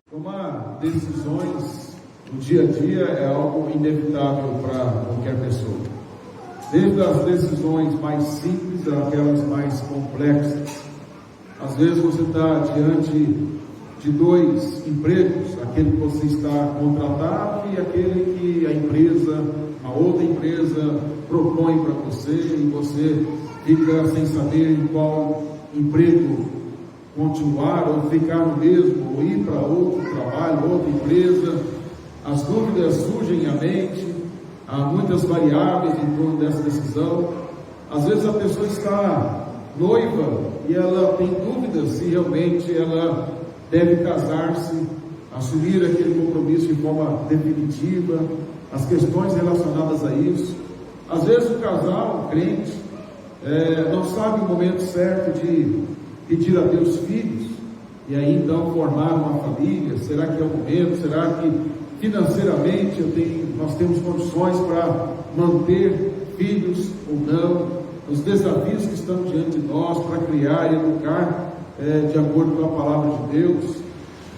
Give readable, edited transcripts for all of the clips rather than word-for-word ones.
Tomar decisões no dia a dia é algo inevitável para qualquer pessoa. Desde as decisões mais simples àquelas mais complexas. Às vezes você está diante de dois empregos, aquele que você está contratado e aquele que a outra empresa propõe para você e você fica sem saber em qual emprego continuar ou ficar no mesmo, ou ir para outro trabalho, outra empresa. As dúvidas surgem à mente, há muitas variáveis em torno dessa decisão. Às vezes a pessoa está noiva e ela tem dúvidas se realmente ela deve casar-se, assumir aquele compromisso de forma definitiva, as questões relacionadas a isso. Às vezes o casal, o crente, não sabe o momento certo de pedir a Deus filhos, e aí então formar uma família. Será que é o momento? Será que financeiramente nós temos condições para manter filhos ou não? Os desafios que estão diante de nós para criar e educar de acordo com a palavra de Deus.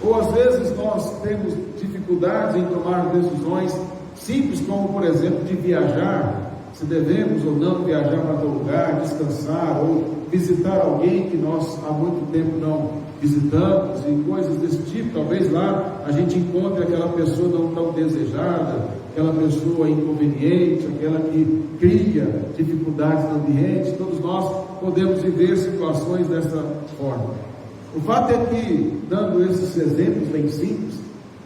Ou às vezes nós temos dificuldades em tomar decisões simples, como por exemplo de viajar, se devemos ou não viajar para outro lugar, descansar ou visitar alguém que nós há muito tempo não visitamos e coisas desse tipo. Talvez lá a gente encontre aquela pessoa não tão desejada, aquela pessoa inconveniente, aquela que cria dificuldades no ambiente. Todos nós podemos viver situações dessa forma. O fato é que, dando esses exemplos bem simples,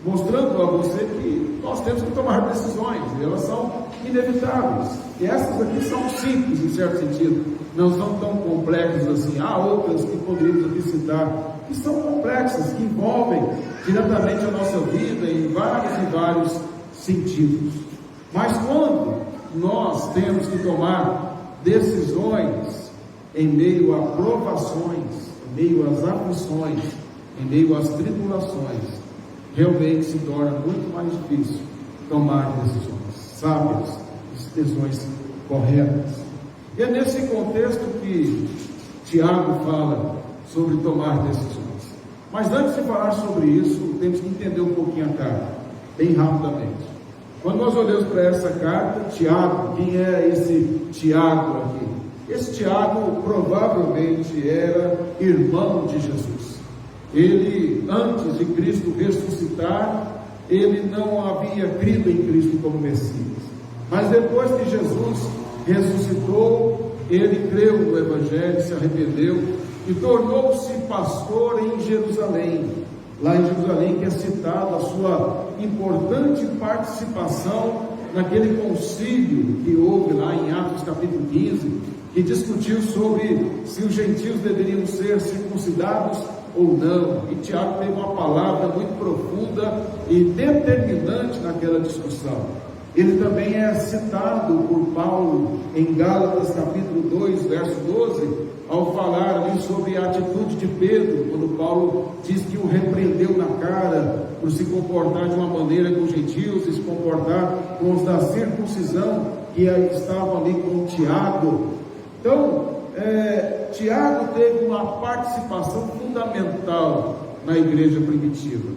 mostrando a você que nós temos que tomar decisões, e elas são inevitáveis, e essas aqui são simples em certo sentido, não são tão complexas assim. Há outras que poderíamos aqui citar, que são complexas, que envolvem diretamente a nossa vida em vários e vários sentidos. Mas quando nós temos que tomar decisões em meio a provações, em meio às aflições, em meio às tribulações, realmente se torna muito mais difícil tomar decisões sábias, decisões corretas. E é nesse contexto que Tiago fala sobre tomar decisões. Mas antes de falar sobre isso, temos que entender um pouquinho a carta, bem rapidamente. Quando nós olhamos para essa carta, Tiago, quem é esse Tiago aqui? Esse Tiago provavelmente era irmão de Jesus. Ele, antes de Cristo ressuscitar, ele não havia crido em Cristo como Messias. Mas depois que Jesus ressuscitou, ele creu no Evangelho, se arrependeu e tornou-se pastor em Jerusalém. Lá em Jerusalém que é citado a sua importante participação naquele concílio que houve lá em Atos capítulo 15, que discutiu sobre se os gentios deveriam ser circuncidados ou não. E Tiago teve uma palavra muito profunda e determinante naquela discussão. Ele também é citado por Paulo em Gálatas capítulo 2, verso 12, ao falar ali sobre a atitude de Pedro, quando Paulo diz que o repreendeu na cara por se comportar de uma maneira com os gentios e se comportar com os da circuncisão que estavam ali com Tiago. Então, Tiago teve uma participação fundamental na igreja primitiva.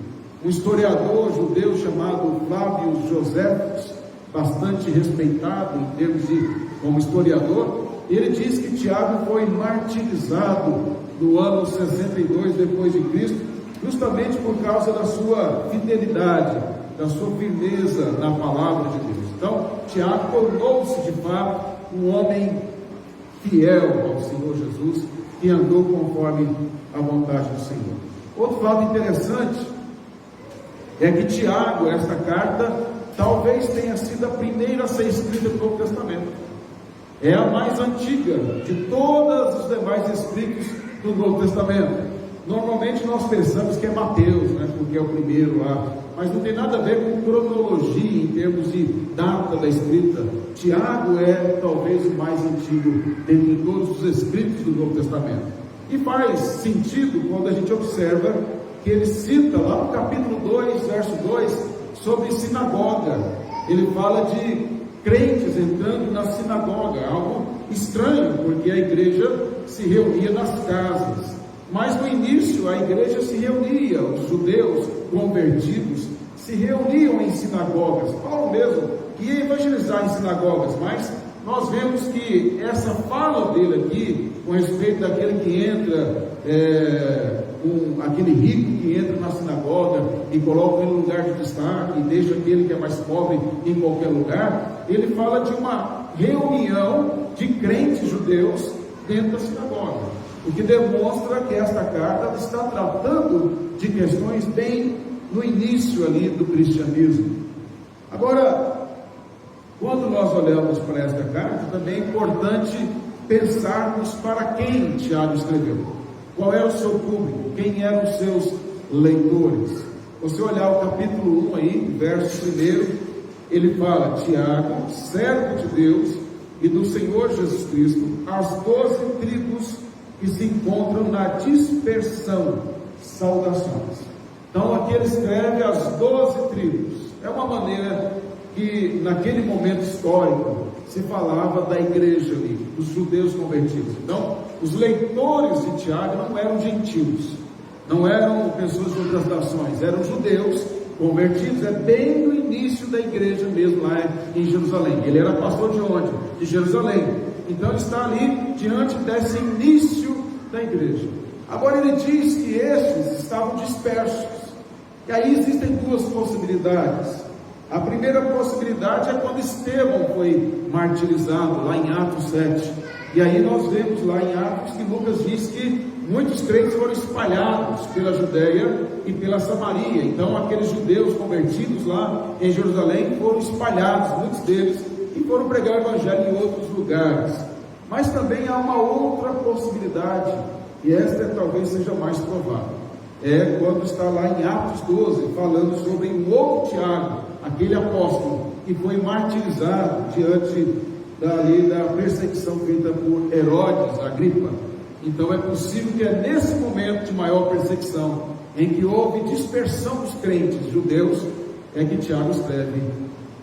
Um historiador judeu chamado Flávio Joséfos, bastante respeitado em termos como historiador, ele diz que Tiago foi martirizado no ano 62 depois de Cristo, justamente por causa da sua fidelidade, da sua firmeza na palavra de Deus. Então, Tiago tornou-se de fato um homem fiel ao Senhor Jesus, que andou conforme a vontade do Senhor. Outro fato interessante é que Tiago, esta carta, talvez tenha sido a primeira a ser escrita no Novo Testamento. É a mais antiga de todos os demais escritos do Novo Testamento. Normalmente nós pensamos que é Mateus, né, porque é o primeiro lá, mas não tem nada a ver com cronologia em termos de data da escrita. Tiago é talvez o mais antigo dentre todos os escritos do Novo Testamento. E faz sentido quando a gente observa que ele cita lá no capítulo 2, verso 2, sobre sinagoga. Ele fala de crentes entrando na sinagoga, algo estranho, porque a igreja se reunia nas casas. Mas no início a igreja se reunia, os judeus convertidos se reuniam em sinagogas. Paulo mesmo ia evangelizar em sinagogas, mas nós vemos que essa fala dele aqui, com respeito daquele que entra, aquele rico que entra na sinagoga e coloca ele no lugar de destaque e deixa aquele que é mais pobre em qualquer lugar, ele fala de uma reunião de crentes judeus dentro da sinagoga, o que demonstra que esta carta está tratando de questões bem no início ali do cristianismo. Agora, quando nós olhamos para esta carta, também é importante pensarmos para quem Tiago escreveu, qual é o seu público, quem eram os seus leitores. Você olhar o capítulo 1 aí, verso 1, ele fala: Tiago, servo de Deus e do Senhor Jesus Cristo, as 12 tribos que se encontram na dispersão, saudações. Então aqui ele escreve as 12 tribos. É uma maneira que naquele momento histórico se falava da igreja ali, dos judeus convertidos. Então os leitores de Tiago não eram gentios, não eram pessoas de outras nações, eram judeus convertidos. É bem no início da igreja mesmo, lá em Jerusalém. Ele era pastor de onde? De Jerusalém. Então ele está ali diante desse início da igreja. Agora ele diz que estes estavam dispersos, e aí existem duas possibilidades. A primeira possibilidade é quando Estevão foi martirizado, lá em Atos 7. E aí nós vemos lá em Atos que Lucas diz que muitos crentes foram espalhados pela Judéia e pela Samaria. Então aqueles judeus convertidos lá em Jerusalém foram espalhados, muitos deles, e foram pregar o evangelho em outros lugares. Mas também há uma outra possibilidade, e esta talvez seja mais provável. É quando está lá em Atos 12, falando sobre um outro Tiago, aquele apóstolo que foi martirizado diante da perseguição feita por Herodes, Agripa. Então é possível que é nesse momento de maior perseguição, em que houve dispersão dos crentes judeus, é que Tiago escreve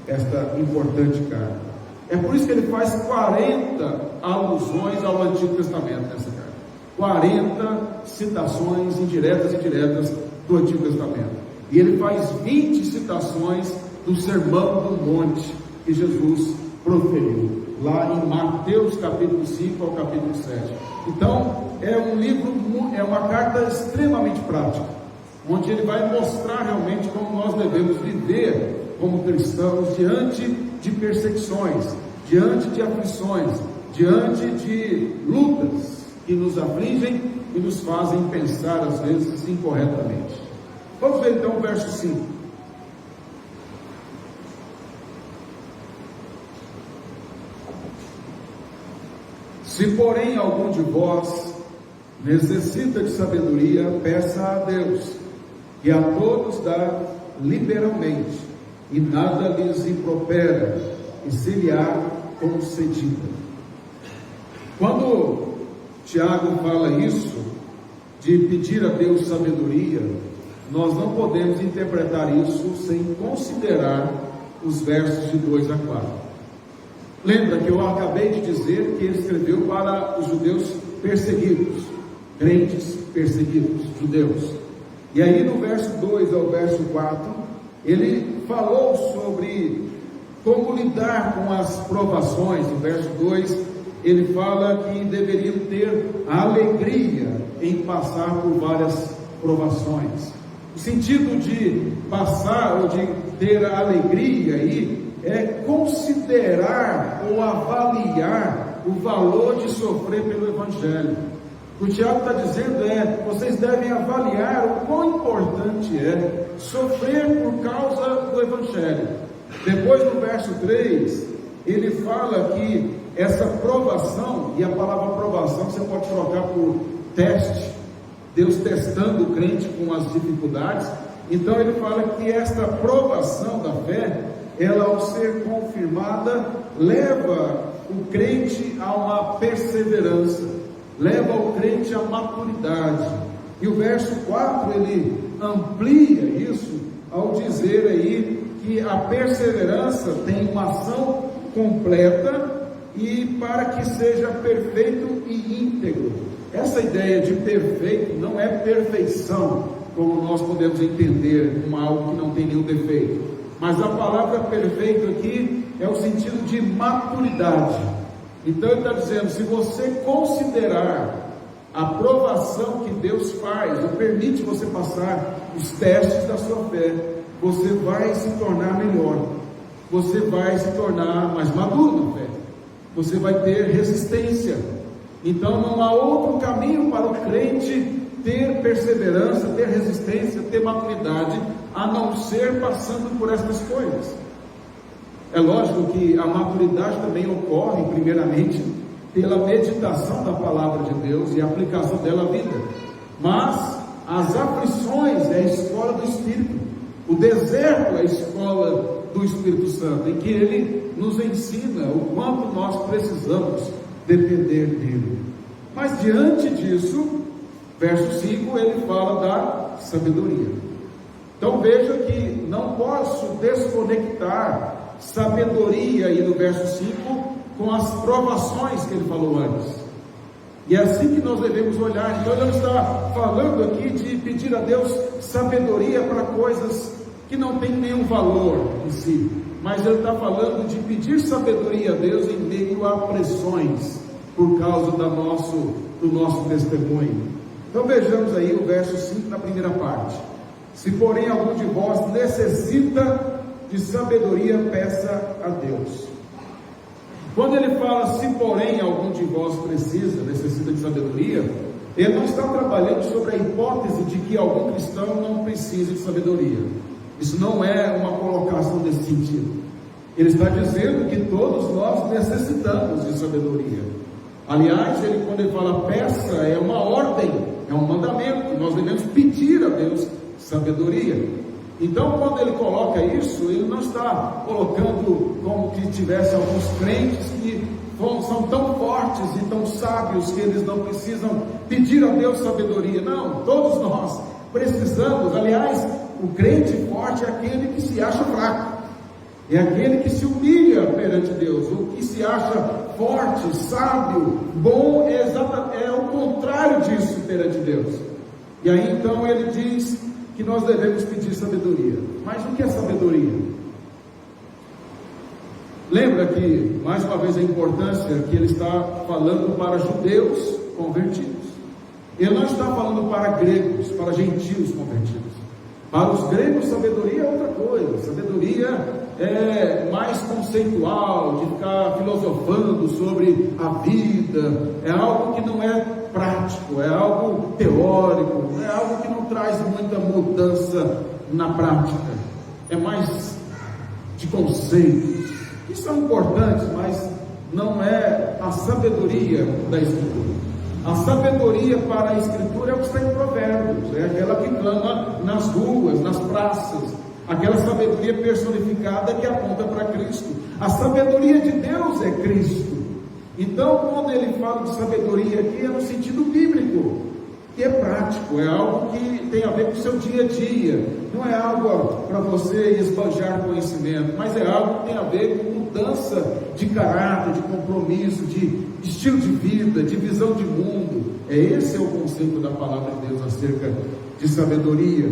esta importante carta. É por isso que ele faz 40 alusões ao Antigo Testamento nessa carta. 40 citações indiretas e diretas do Antigo Testamento. E ele faz 20 citações do Sermão do Monte que Jesus proferiu, lá em Mateus capítulo 5 ao capítulo 7. Então, é um livro, é uma carta extremamente prática, onde ele vai mostrar realmente como nós devemos viver como cristãos diante de perseguições, diante de aflições, diante de lutas que nos afligem e nos fazem pensar às vezes incorretamente. Vamos ver então o verso 5. Se porém algum de vós necessita de sabedoria, peça a Deus, que a todos dá liberalmente, e nada lhes impropera, e se lhe há concedida. Quando Tiago fala isso, de pedir a Deus sabedoria, nós não podemos interpretar isso sem considerar os versos de 2 a 4. Lembra que eu acabei de dizer que ele escreveu para os judeus perseguidos, crentes perseguidos, judeus. E aí no verso 2 ao verso 4, ele falou sobre como lidar com as provações. No verso 2, ele fala que deveriam ter alegria em passar por várias provações. O sentido de passar ou de ter alegria aí é considerar ou avaliar o valor de sofrer pelo Evangelho. O que o Tiago está dizendo é: vocês devem avaliar o quão importante é sofrer por causa do Evangelho. Depois no verso 3, ele fala que essa provação, e a palavra provação você pode trocar por teste, Deus testando o crente com as dificuldades. Então ele fala que esta provação da fé, ela ao ser confirmada, leva o crente a uma perseverança, leva o crente à maturidade. E o verso 4 ele amplia isso ao dizer aí que a perseverança tem uma ação completa e para que seja perfeito e íntegro. Essa ideia de perfeito não é perfeição, como nós podemos entender como algo que não tem nenhum defeito, mas a palavra perfeito aqui é o sentido de maturidade. Então ele está dizendo, se você considerar a provação que Deus faz, ou permite você passar os testes da sua fé, você vai se tornar melhor, você vai se tornar mais maduro na fé, você vai ter resistência. Então não há outro caminho para o crente ter perseverança, ter resistência, ter maturidade, a não ser passando por estas coisas. É lógico que a maturidade também ocorre primeiramente pela meditação da palavra de Deus e a aplicação dela à vida, mas as aflições é a escola do Espírito, o deserto é a escola do Espírito Santo, em que ele nos ensina o quanto nós precisamos depender dele. Mas diante disso, verso 5, ele fala da sabedoria. Então veja que não posso desconectar sabedoria aí no verso 5 com as provações que ele falou antes. E é assim que nós devemos olhar. Então ele não está falando aqui de pedir a Deus sabedoria para coisas que não tem nenhum valor em si, mas ele está falando de pedir sabedoria a Deus em meio a pressões por causa do nosso testemunho. Então vejamos aí o verso 5 na primeira parte. Se porém algum de vós necessita de sabedoria, peça a Deus. Quando ele fala, se porém algum de vós necessita de sabedoria, ele não está trabalhando sobre a hipótese de que algum cristão não precise de sabedoria. Isso não é uma colocação desse sentido. Ele está dizendo que todos nós necessitamos de sabedoria. Aliás, quando ele fala peça, é uma ordem, é um mandamento, nós devemos pedir a Deus sabedoria. Então, quando ele coloca isso, ele não está colocando como que tivesse alguns crentes que são tão fortes e tão sábios que eles não precisam pedir a Deus sabedoria. Não, todos nós precisamos. Aliás, o crente forte é aquele que se acha fraco, é aquele que se humilha perante Deus. O que se acha forte, sábio, bom, é o contrário disso perante Deus. E aí então ele diz que nós devemos pedir sabedoria. Mas o que é sabedoria? Lembra que, mais uma vez, a importância que ele está falando para judeus convertidos. Ele não está falando para gregos, para gentios convertidos. Para os gregos, sabedoria é outra coisa. Sabedoria é mais conceitual, de ficar filosofando sobre a vida. É algo que não é prático, é algo teórico, é algo que não traz muita mudança na prática. É mais de conceitos, que são importantes, mas não é a sabedoria da Escritura. A sabedoria para a Escritura é o que está em Provérbios, é aquela que clama nas ruas, nas praças, aquela sabedoria personificada que aponta para Cristo. A sabedoria de Deus é Cristo. Então, quando ele fala de sabedoria aqui, é no sentido bíblico, que é prático, é algo que tem a ver com o seu dia a dia, não é algo para você esbanjar conhecimento, mas é algo que tem a ver com mudança de caráter, de compromisso, de estilo de vida, de visão de mundo. Esse é o conceito da palavra de Deus acerca de sabedoria.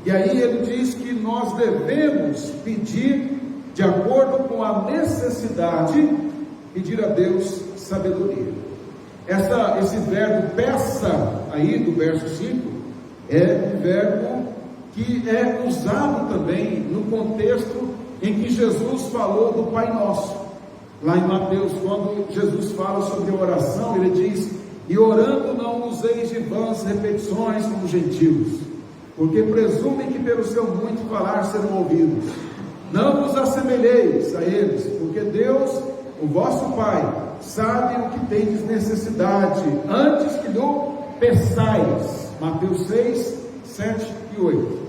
E aí ele diz que nós devemos pedir, de acordo com a necessidade, pedir a Deus sabedoria. Esse verbo peça, aí do verso 5, é um verbo que é usado também no contexto em que Jesus falou do Pai Nosso. Lá em Mateus, quando Jesus fala sobre a oração, ele diz: e orando não useis de vãs repetições como os gentios, porque presumem que pelo seu muito falar serão ouvidos. Não vos assemelheis a eles, porque Deus, o vosso Pai, sabe o que tendes necessidade, antes que lhe peçais. Mateus 6, 7 e 8.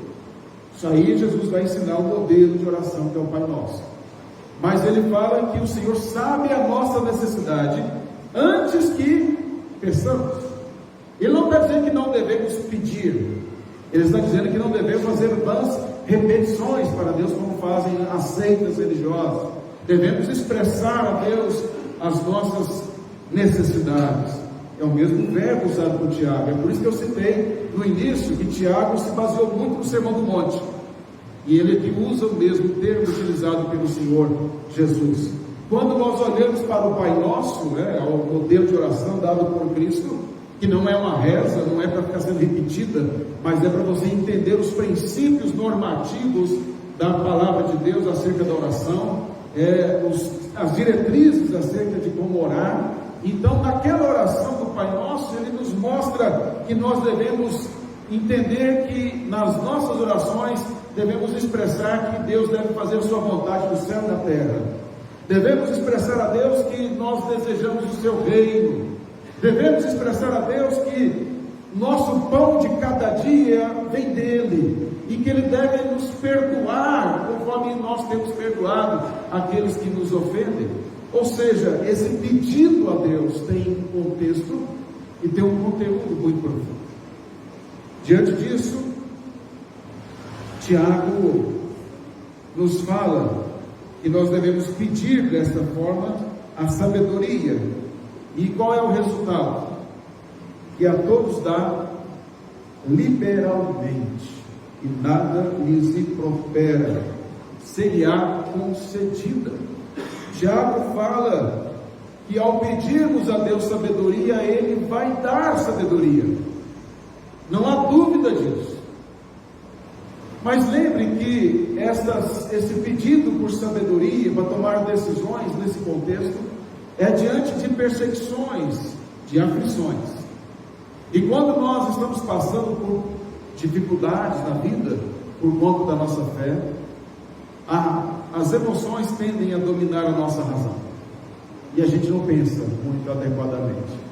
Isso aí Jesus vai ensinar o modelo de oração que é o Pai Nosso. Mas ele fala que o Senhor sabe a nossa necessidade antes que peçamos. Ele não está dizendo que não devemos pedir, ele está dizendo que não devemos fazer vãs repetições para Deus, como fazem as seitas religiosas. Devemos expressar a Deus as nossas necessidades. É o mesmo verbo usado por Tiago. É por isso que eu citei no início que Tiago se baseou muito no Sermão do Monte. E ele aqui usa o mesmo termo utilizado pelo Senhor Jesus. Quando nós olhamos para o Pai Nosso, o modelo de oração dado por Cristo, que não é uma reza, não é para ficar sendo repetida, mas é para você entender os princípios normativos da palavra de Deus acerca da oração, as diretrizes acerca de como orar. Então, naquela oração do Pai Nosso, ele nos mostra que nós devemos entender que nas nossas orações devemos expressar que Deus deve fazer a sua vontade no céu e na terra. Devemos expressar a Deus que nós desejamos o seu reino. Devemos expressar a Deus que nosso pão de cada dia vem dele e que ele deve nos perdoar conforme nós temos perdoado aqueles que nos ofendem. Ou seja, esse pedido a Deus tem um contexto e tem um conteúdo muito profundo. Diante disso, Tiago nos fala que nós devemos pedir desta forma a sabedoria. E qual é o resultado? Que a todos dá liberalmente, e nada lhes impropera, será concedida. Tiago fala que ao pedirmos a Deus sabedoria, Ele vai dar sabedoria. Não há dúvida disso. Mas lembrem que esse pedido por sabedoria, para tomar decisões nesse contexto, é diante de perseguições, de aflições. E quando nós estamos passando por dificuldades na vida, por conta da nossa fé, as emoções tendem a dominar a nossa razão. E a gente não pensa muito adequadamente.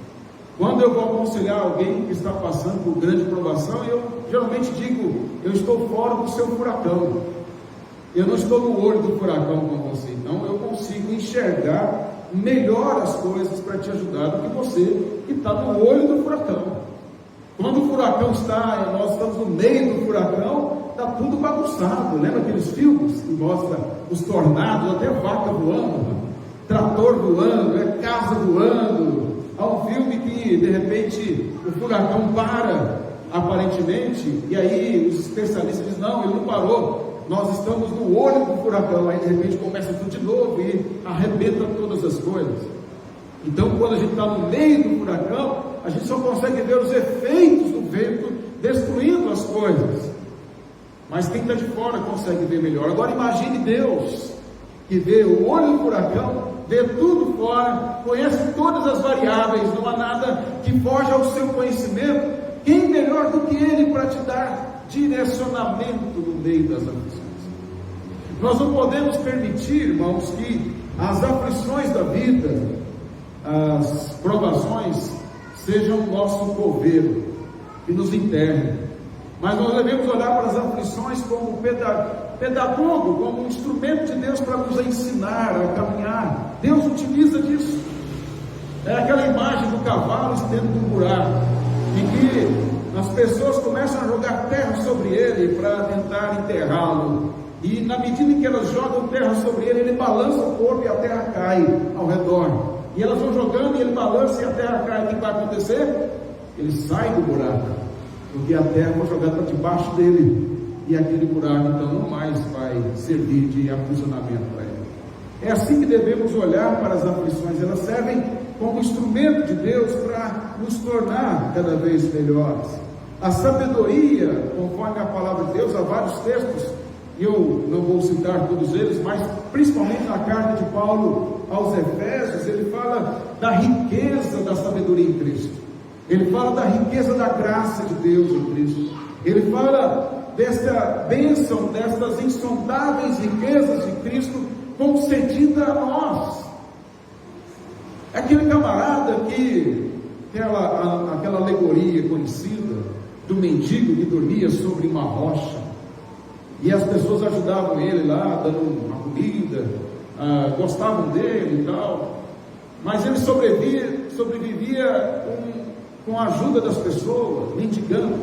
Quando eu vou aconselhar alguém que está passando por grande provação, eu geralmente digo: eu estou fora do seu furacão. Eu não estou no olho do furacão com você. Então eu consigo enxergar melhor as coisas para te ajudar do que você que está no olho do furacão. Quando o furacão nós estamos no meio do furacão, está tudo bagunçado. Lembra aqueles filmes que mostram os tornados, até vaca voando, trator voando, casa voando? Há um filme que de repente o furacão para, aparentemente, e aí os especialistas dizem: não, ele não parou, nós estamos no olho do furacão. Aí de repente começa tudo de novo e arrebenta todas as coisas. Então, quando a gente está no meio do furacão, a gente só consegue ver os efeitos do vento destruindo as coisas, mas quem está de fora consegue ver melhor. Agora imagine Deus, que vê o olho do furacão, vê tudo fora, conhece todas as variáveis, não há nada que foge ao seu conhecimento. Quem melhor do que Ele para te dar direcionamento no meio das aflições? Nós não podemos permitir, irmãos, que as aflições da vida, as provações, sejam o nosso coveiro, que nos internem. Mas nós devemos olhar para as aflições como pedagogo, como um instrumento de Deus para nos ensinar a caminhar. Deus utiliza disso. É aquela imagem do cavalo dentro do buraco, em que as pessoas começam a jogar terra sobre ele para tentar enterrá-lo. E na medida em que elas jogam terra sobre ele, ele balança o corpo e a terra cai ao redor. E elas vão jogando e ele balança e a terra cai. O que vai acontecer? Ele sai do buraco, porque a terra foi jogada para debaixo dele, e aquele buraco então não mais vai servir de aprisionamento para ele. É assim que devemos olhar para as aflições. Elas servem como instrumento de Deus para nos tornar cada vez melhores. A sabedoria, conforme a palavra de Deus, há vários textos, e eu não vou citar todos eles, mas principalmente na carta de Paulo aos Efésios, ele fala da riqueza da sabedoria em Cristo. Ele fala da riqueza da graça de Deus em Cristo. Ele fala desta bênção, destas insondáveis riquezas de Cristo concedida a nós. Aquele camarada que tem aquela alegoria conhecida do mendigo que dormia sobre uma rocha, e as pessoas ajudavam ele lá, dando uma comida, gostavam dele e tal, mas ele sobrevivia com a ajuda das pessoas, mendigando.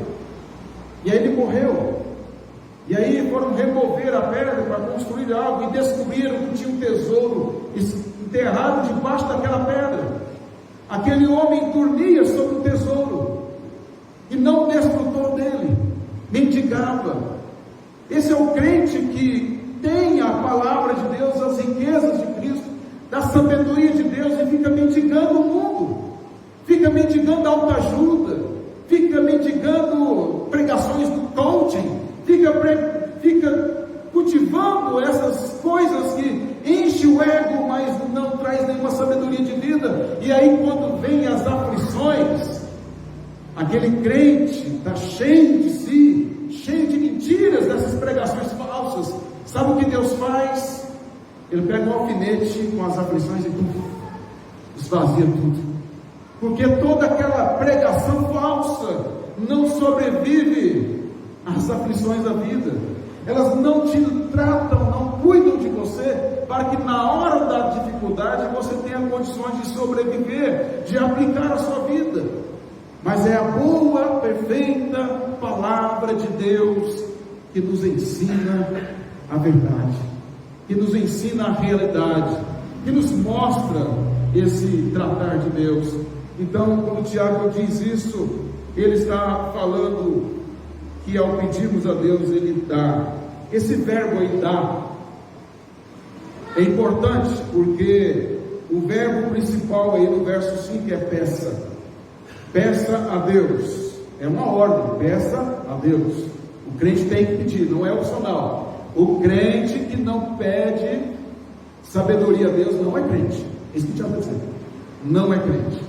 E aí ele morreu. E aí foram remover a pedra para construir algo, e descobriram que tinha um tesouro enterrado debaixo daquela pedra. Aquele homem dormia sobre o tesouro e não desfrutou dele, mendigava. Esse é o crente que tem a palavra de Deus, as riquezas de Cristo, da sabedoria de Deus, e fica mendigando o mundo, fica mendigando autoajuda, fica mendigando pregações do coaching, fica cultivando essas coisas que enche o ego, mas não traz nenhuma sabedoria de vida. E aí, quando vem as aflições, aquele crente está cheio de si, cheio de mentiras, dessas pregações falsas. Sabe o que Deus faz? Ele pega um alfinete com as aflições e tudo, esvazia tudo, porque toda aquela pregação falsa não sobrevive às aflições da vida. Elas não te tratam, não cuidam de você, para que na hora da dificuldade você tenha condições de sobreviver, de aplicar a sua vida. Mas é a boa, perfeita palavra de Deus que nos ensina a verdade, que nos ensina a realidade, que nos mostra esse tratar de Deus. Então, quando Tiago diz isso, ele está falando que ao pedirmos a Deus, Ele dá. Esse verbo aí, dá, é importante, porque o verbo principal aí no verso 5 é peça. Peça a Deus, é uma ordem, peça a Deus. O crente tem que pedir, não é opcional. O crente que não pede sabedoria a Deus não é crente. Isso que o Tiago está dizendo, não é crente.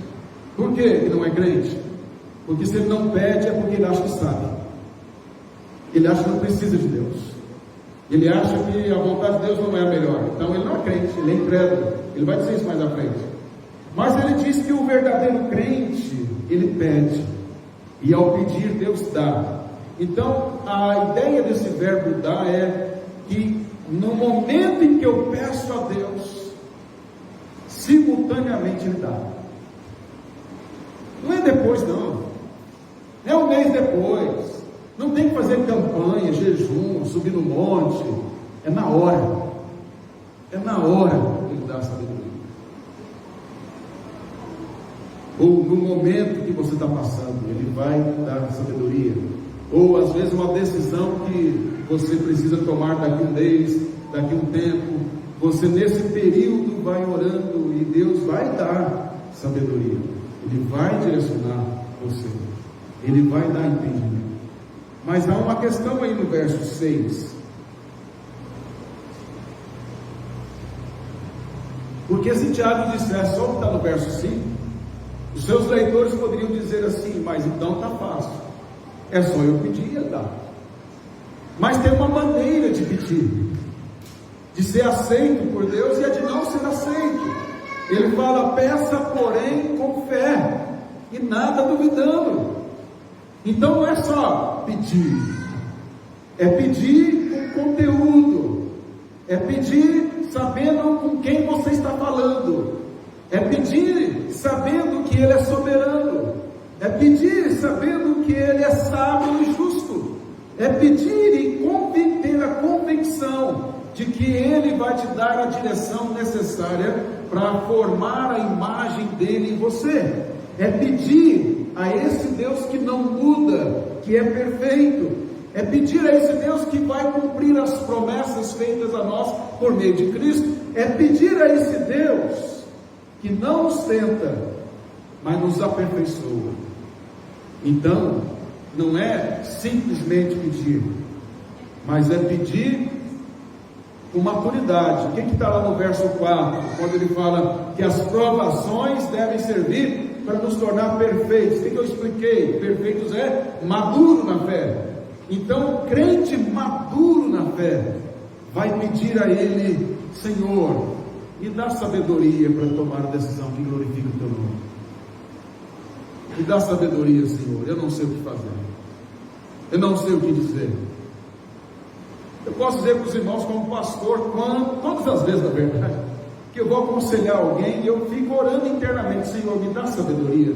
Por que ele não é crente? Porque se ele não pede, é porque ele acha que sabe. Ele acha que não precisa de Deus. Ele acha que a vontade de Deus não é a melhor. Então ele não é crente, ele é incrédulo. Ele vai dizer isso mais à frente. Mas ele diz que o verdadeiro crente, ele pede. E ao pedir, Deus dá. Então a ideia desse verbo dar é que no momento em que eu peço a Deus, simultaneamente Ele dá. Não é depois não. Não é um mês depois. Não tem que fazer campanha, jejum, subir no monte. É na hora. É na hora que Ele dá a sabedoria. Ou no momento que você está passando, Ele vai dar a sabedoria. Ou às vezes uma decisão que você precisa tomar daqui um mês, daqui um tempo. Você nesse período vai orando e Deus vai dar sabedoria. Ele vai direcionar você. Ele vai dar entendimento. Mas há uma questão aí no verso 6. Porque se Tiago dissesse só o que está no verso 5, os seus leitores poderiam dizer assim: mas então está fácil, é só eu pedir e Ele dá. Mas tem uma maneira de pedir, de ser aceito por Deus e a de não ser aceito. Ele fala: peça porém com fé e nada duvidando. Então não é só pedir, é pedir com conteúdo, é pedir sabendo com quem você está falando, é pedir sabendo que Ele é soberano, é pedir sabendo que Ele é sábio e justo, é pedir e ter a convicção de que Ele vai te dar a direção necessária para formar a imagem dEle em você, é pedir a esse Deus que não muda, que é perfeito, é pedir a esse Deus que vai cumprir as promessas feitas a nós por meio de Cristo, é pedir a esse Deus que não nos tenta, mas nos aperfeiçoa. Então, não é simplesmente pedir, mas é pedir com maturidade. O que está lá no verso 4, quando ele fala que as provações devem servir para nos tornar perfeitos? O que eu expliquei? Perfeitos é maduro na fé. Então, o crente maduro na fé vai pedir a Ele: Senhor, me dá sabedoria para tomar a decisão que glorifica o Teu nome. Me dá sabedoria, Senhor. Eu não sei o que fazer, eu não sei o que dizer. Eu posso dizer para os irmãos, como pastor, todas as vezes, na verdade, que eu vou aconselhar alguém e eu fico orando internamente: Senhor, me dá sabedoria,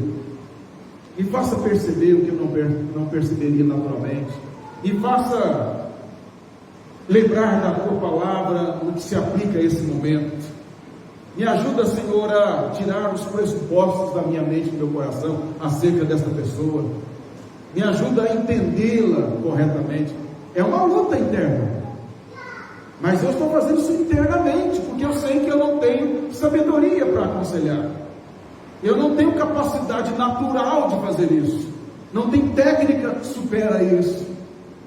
me faça perceber o que eu não perceberia naturalmente, me faça lembrar da Tua palavra no que se aplica a esse momento, Me ajuda, Senhor, a tirar os pressupostos da minha mente e do meu coração acerca desta pessoa. Me ajuda a entendê-la corretamente. É uma luta interna, mas eu estou fazendo isso internamente, porque eu sei que eu não tenho sabedoria para aconselhar. Eu não tenho capacidade natural de fazer isso. Não tem técnica que supera isso.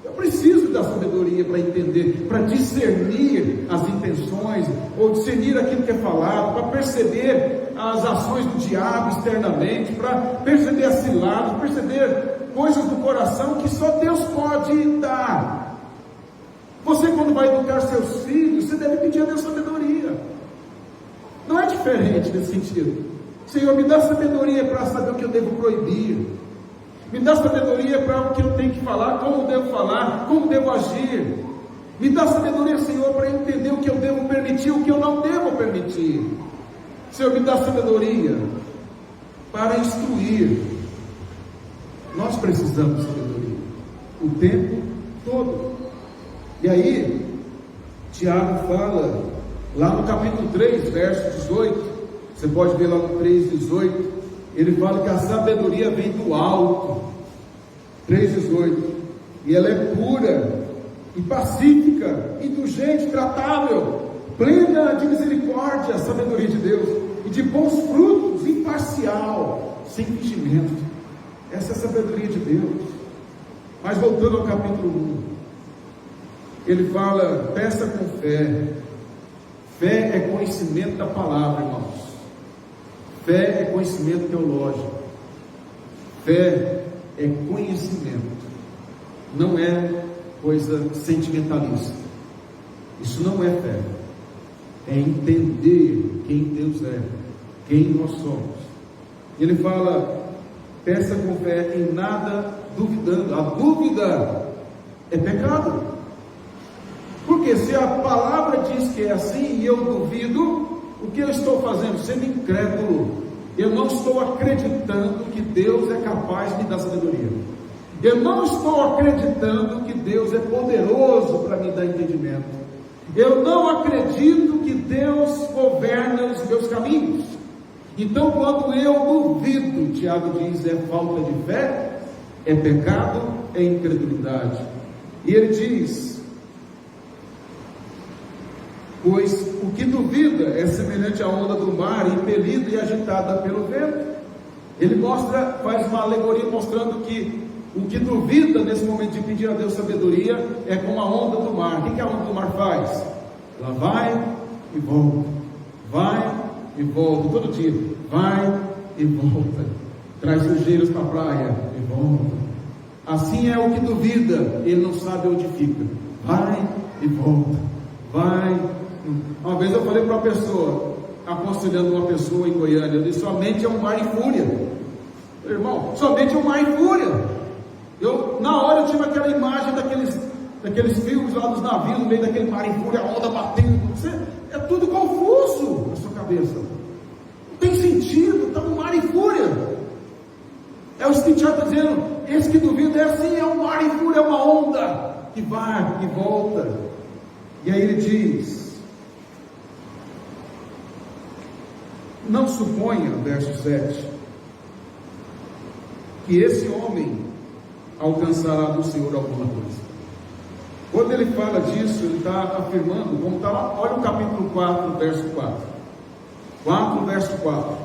Eu preciso da sabedoria para entender, para discernir as intenções, ou discernir aquilo que é falado, para perceber as ações do diabo externamente, para perceber as ciladas, perceber coisas do coração que só Deus pode dar. Você, quando vai educar seus filhos, você deve pedir a Deus sabedoria. Não é diferente nesse sentido. Senhor, me dá sabedoria para saber o que eu devo proibir. Me dá sabedoria para o que eu tenho que falar, como devo agir. Me dá sabedoria, Senhor, para entender o que eu devo permitir, o que eu não devo permitir. Senhor, me dá sabedoria para instruir. Nós precisamos de sabedoria o tempo todo. E aí, Tiago fala, lá no capítulo 3, verso 18, você pode ver lá no 3,18, ele fala que a sabedoria vem do alto, 3,18, e ela é pura, e pacífica, indulgente, tratável, plena de misericórdia, a sabedoria de Deus, e de bons frutos, imparcial, sem fingimento. Essa é a sabedoria de Deus. Mas voltando ao capítulo 1, ele fala, peça com fé. Fé é conhecimento da palavra, irmãos. Fé é conhecimento teológico. Fé é conhecimento. Não é coisa sentimentalista. Isso não é fé. É entender quem Deus é, quem nós somos. Ele fala, peça com fé, em nada duvidando. A dúvida é pecado. Porque se a palavra diz que é assim e eu duvido, o que eu estou fazendo? Sendo incrédulo. Eu não estou acreditando que Deus é capaz de me dar sabedoria. Eu não estou acreditando que Deus é poderoso para me dar entendimento. Eu não acredito que Deus governa os meus caminhos. Então, quando eu duvido, Tiago diz, é falta de fé, é pecado, é incredulidade. E ele diz, pois o que duvida é semelhante à onda do mar, impelida e agitada pelo vento. Ele faz uma alegoria mostrando que o que duvida nesse momento de pedir a Deus sabedoria é como a onda do mar. O que a onda do mar faz? Ela vai e volta, vai e volta, todo dia, vai e volta, traz sujeiras para a praia e volta. Assim é o que duvida, ele não sabe onde fica, vai e volta, vai. Uma vez eu falei para uma pessoa, aconselhando uma pessoa em Goiânia, eu disse, somente é um mar em fúria. Meu irmão, somente é um mar em fúria. Na hora eu tive aquela imagem daqueles filmes lá dos navios, no meio daquele mar em fúria, a onda batendo. É tudo confuso na sua cabeça. Não tem sentido, está no mar em fúria. É o que Tiago está dizendo, esse que duvida é assim, é um mar em fúria, é uma onda que vai e volta. E aí ele diz, não suponha, verso 7, que esse homem alcançará do Senhor alguma coisa. Quando ele fala disso, ele está afirmando, como está lá, olha o capítulo 4, verso 4. 4, verso 4.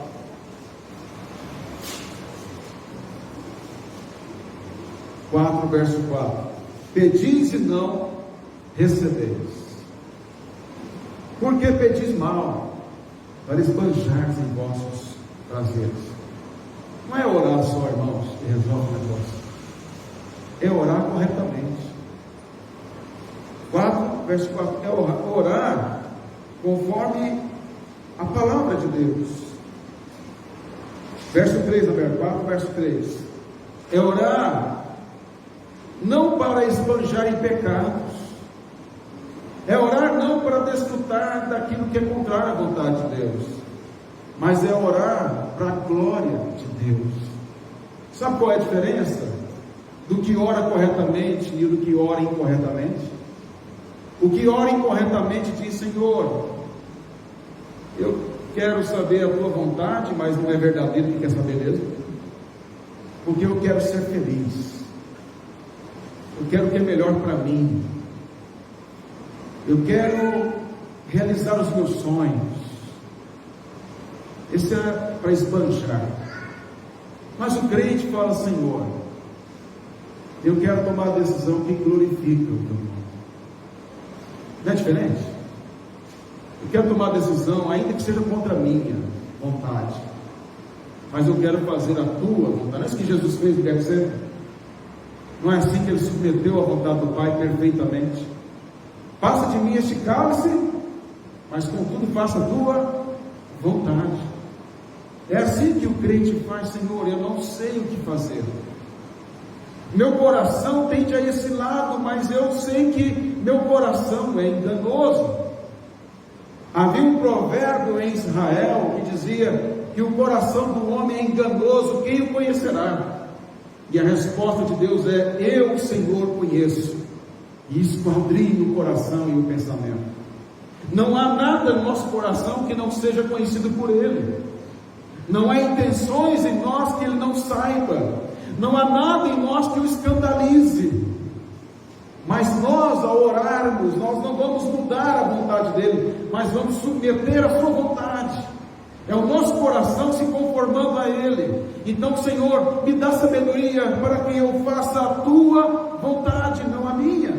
4, verso 4. Pedis e não recebeis. Por que pedis mal? Para esbanjar em vossos prazeres. Não é orar só, irmãos, que resolve o negócio. É orar corretamente. 4, verso 4, é orar conforme a palavra de Deus. Verso 3, Alberto, 4, verso 3. É orar não para esbanjar em pecados. É orar não para desfrutar daquilo que é contrário à vontade de Deus, mas é orar para a glória de Deus. Sabe qual é a diferença do que ora corretamente e do que ora incorretamente? O que ora incorretamente diz, Senhor, eu quero saber a tua vontade, mas não é verdadeiro que quer saber mesmo, porque eu quero ser feliz, eu quero o que é melhor para mim, eu quero realizar os meus sonhos. Esse é para esbanjar. Mas o crente fala: Senhor, eu quero tomar a decisão que glorifica o teu nome. Não é diferente? Eu quero tomar a decisão, ainda que seja contra a minha vontade, mas eu quero fazer a tua vontade. Não é isso que Jesus fez no Getsemane? Não é assim que ele submeteu à vontade do Pai perfeitamente? Passa de mim este cálice, mas contudo faça a tua vontade. É assim que o crente faz: Senhor, eu não sei o que fazer, meu coração tende a esse lado, mas eu sei que meu coração é enganoso. Havia um provérbio em Israel que dizia que o coração do homem é enganoso, quem o conhecerá? E a resposta de Deus é: eu, Senhor, conheço, e esquadrinho o coração e o pensamento. Não há nada no nosso coração que não seja conhecido por Ele. Não há intenções em nós que Ele não saiba. Não há nada em nós que o escandalize. Mas nós, ao orarmos, nós não vamos mudar a vontade dEle, mas vamos submeter a sua vontade. É o nosso coração se conformando a Ele. Então, Senhor, me dá sabedoria para que eu faça a tua vontade, não a minha.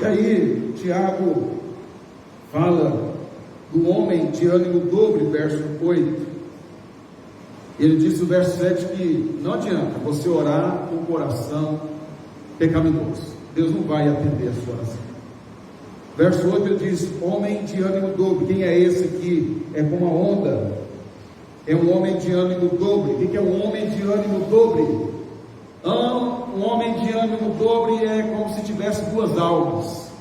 E aí, Tiago fala do homem de ânimo dobre, verso 8. Ele diz no verso 7 que não adianta você orar com o coração pecaminoso, Deus não vai atender a sua oração. Verso 8 ele diz: homem de ânimo dobre. Quem é esse que é como a onda? É um homem de ânimo dobre. O que é um homem de ânimo dobre? Um homem de ânimo dobre é como se tivesse duas almas.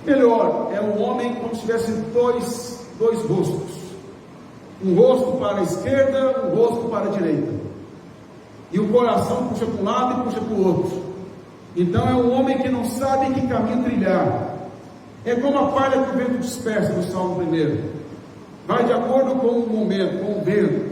Melhor, é um homem como se tivesse dois rostos. Um rosto para a esquerda, um rosto para a direita. E o coração puxa para um lado e puxa para o outro. Então é um homem que não sabe que caminho trilhar. É como a palha que o vento dispersa, no Salmo 1. Vai de acordo com o momento, com o vento.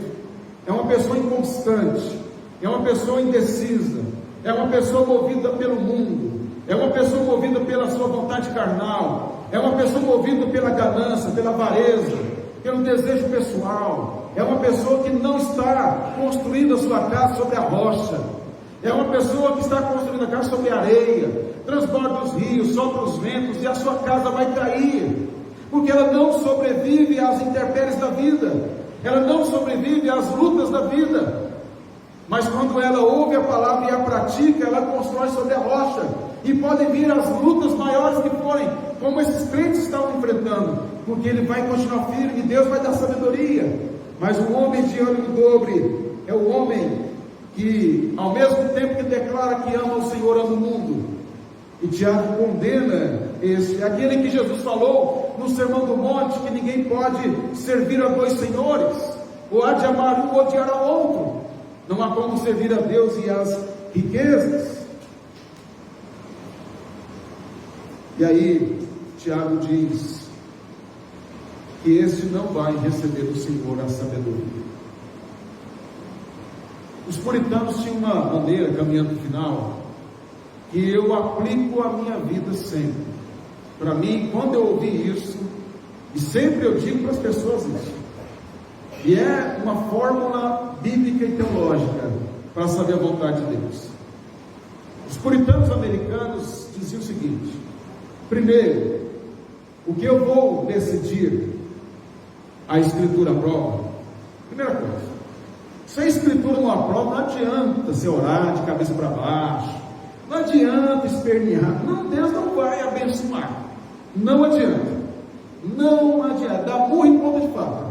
É uma pessoa inconstante. É uma pessoa indecisa. É uma pessoa movida pelo mundo. É uma pessoa movida pela sua vontade carnal. É uma pessoa movida pela ganância, pela avareza, pelo desejo pessoal. É uma pessoa que não está construindo a sua casa sobre a rocha. É uma pessoa que está construindo a casa sobre a areia. Transborda os rios, sopra os ventos e a sua casa vai cair. Porque ela não sobrevive às intempéries da vida. Ela não sobrevive às lutas da vida. Mas quando ela ouve a palavra e a pratica, ela constrói sobre a rocha. E podem vir as lutas maiores que forem, como esses crentes estão enfrentando, porque ele vai continuar firme, Deus vai dar sabedoria. Mas o homem de ânimo dobre é o homem que, ao mesmo tempo que declara que ama o Senhor, ama o mundo. E Tiago condena esse, aquele que Jesus falou no Sermão do Monte, que ninguém pode servir a dois senhores, ou há de amar um ou odiar ao outro. Não há como servir a Deus e às riquezas. E aí, Tiago diz que esse não vai receber do Senhor a sabedoria. Os puritanos tinham uma maneira, caminhando no final, que eu aplico a minha vida sempre. Para mim, quando eu ouvi isso, e sempre eu digo para as pessoas isso, e é uma fórmula bíblica e teológica para saber a vontade de Deus. Os puritanos americanos diziam o seguinte: primeiro, o que eu vou decidir, a Escritura aprova. Primeira coisa, se a Escritura não aprova, não adianta você orar de cabeça para baixo, não adianta espernear, não, Deus não vai abençoar, não adianta, dá burro em ponta de faca.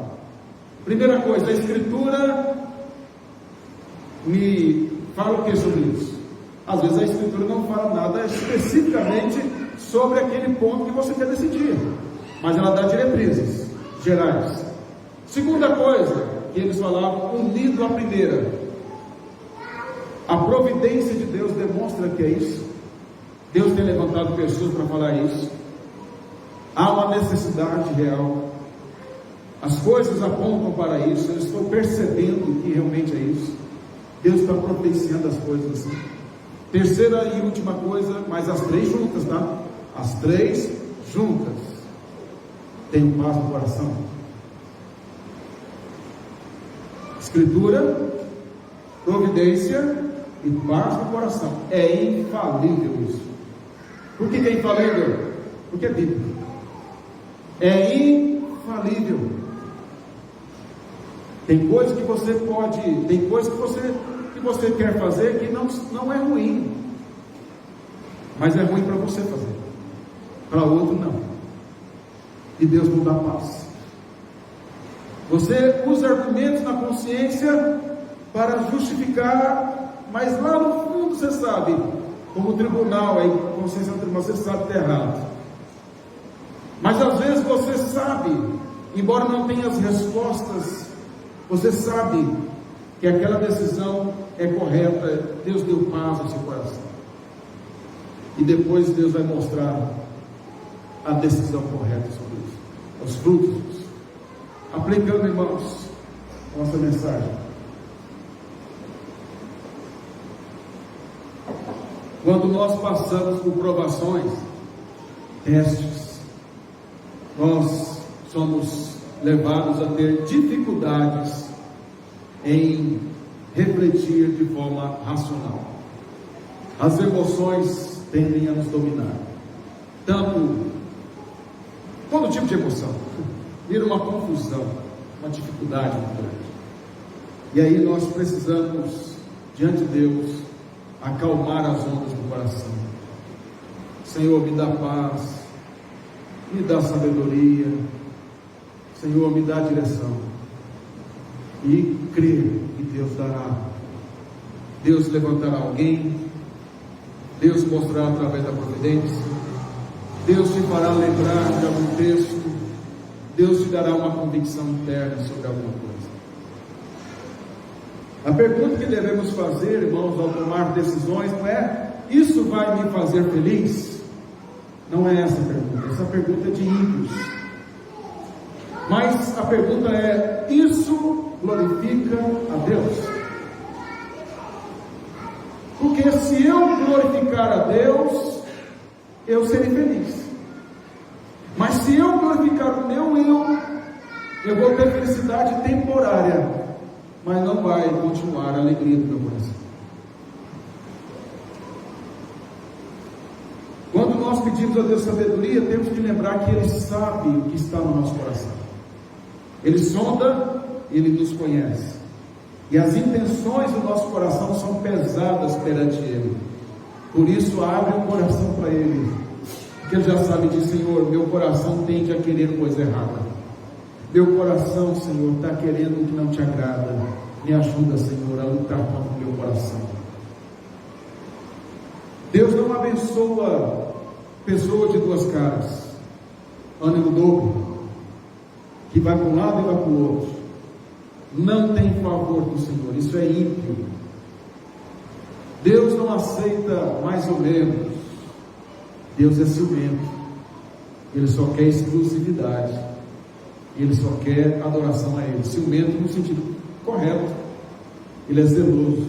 Primeira coisa, a Escritura me fala o que sobre isso? Às vezes a Escritura não fala nada especificamente sobre aquele ponto que você quer decidir, mas ela dá diretrizes gerais. Segunda coisa que eles falavam, unido à primeira, a providência de Deus demonstra que é isso. Deus tem levantado pessoas para falar isso. Há uma necessidade real. As coisas apontam para isso. Eu estou percebendo que realmente é isso. Deus está providenciando as coisas assim. Terceira e última coisa, mas as três juntas, tá? As três juntas. Tenho paz no coração. Escritura, providência e paz no coração. É infalível isso. Por que é infalível? Porque é bíblico. É infalível. Tem coisas que você pode, tem coisas que você quer fazer que não é ruim, mas é ruim para você fazer, para outro não. E Deus não dá paz. Você usa argumentos na consciência para justificar, mas lá no fundo você sabe, como o tribunal, aí consciência do tribunal, você sabe que está errado. Mas às vezes você sabe, embora não tenha as respostas, você sabe que aquela decisão é correta. Deus deu paz ao seu coração, e depois Deus vai mostrar a decisão correta sobre isso, os frutos disso. Aplicando, irmãos, nossa mensagem. Quando nós passamos por provações, testes, nós somos levados a ter dificuldades em refletir de forma racional. As emoções tendem a nos dominar. Todo tipo de emoção vira uma confusão, uma dificuldade muito grande. E aí nós precisamos, diante de Deus, acalmar as ondas do coração. Senhor, me dá paz, me dá sabedoria, Senhor, me dá direção, e crer que Deus dará. Deus levantará alguém, Deus mostrará através da providência, Deus te fará lembrar de algum texto, Deus te dará uma convicção interna sobre alguma coisa. A pergunta que devemos fazer, irmãos, ao tomar decisões, não é: isso vai me fazer feliz? Não é essa a pergunta. Essa pergunta é de ímpios. Mas a pergunta é: isso glorifica a Deus? Porque se eu glorificar a Deus, eu serei feliz. Mas se eu glorificar o meu eu vou ter felicidade temporária, mas não vai continuar a alegria do meu coração. Quando nós pedimos a Deus sabedoria, temos que lembrar que Ele sabe o que está no nosso coração. Ele sonda, Ele nos conhece. E as intenções do nosso coração são pesadas perante Ele. Por isso, abre o coração para Ele, porque Ele já sabe disso. Senhor, meu coração tende a querer coisa errada. Meu coração, Senhor, está querendo o que não te agrada. Me ajuda, Senhor, a lutar contra o meu coração. Deus não abençoa pessoa de duas caras, ânimo dobro, que vai para um lado e vai para o outro. Não tem favor do Senhor, isso é ímpio. Deus não aceita mais ou menos. Deus é ciumento. Ele só quer exclusividade. Ele só quer adoração a Ele. Ciumento no sentido correto. Ele é zeloso.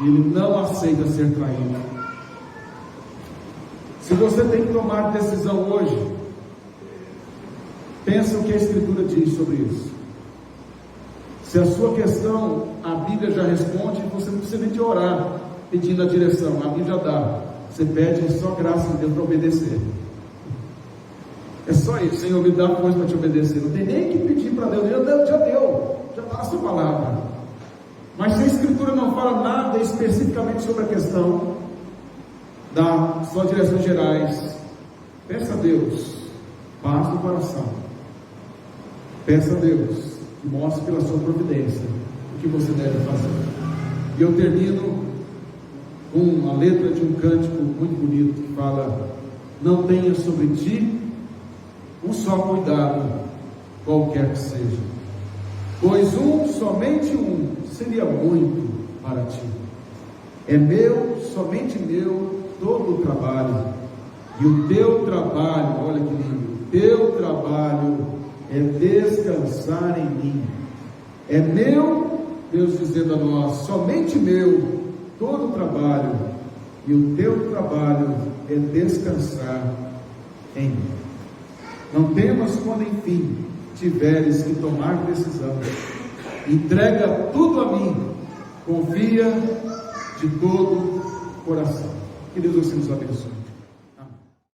Ele não aceita ser traído. Se você tem que tomar decisão hoje, pensa o que a Escritura diz sobre isso. Se a sua questão, a Bíblia já responde, você não precisa nem de orar pedindo a direção, a Bíblia já dá. Você pede só graça de Deus para obedecer. É só isso: Senhor, me dá força para te obedecer. Não tem nem que pedir para Deus, já deu, já está a sua palavra. Mas se a Escritura não fala nada especificamente sobre a questão, dá só direções gerais. Peça a Deus paz no coração. Peça a Deus que mostre pela sua providência o que você deve fazer. E eu termino com a letra de um cântico muito bonito que fala: não tenha sobre ti um só cuidado, qualquer que seja, pois somente um seria muito para ti. É meu, somente meu, todo o trabalho, e o teu trabalho, olha que lindo, teu trabalho é descansar em mim. É meu, Deus dizendo a nós, somente meu, todo o trabalho, e o teu trabalho é descansar em mim. Não temas quando enfim tiveres que tomar decisão. Entrega tudo a mim, confia de todo o coração. Que Deus assim nos abençoe.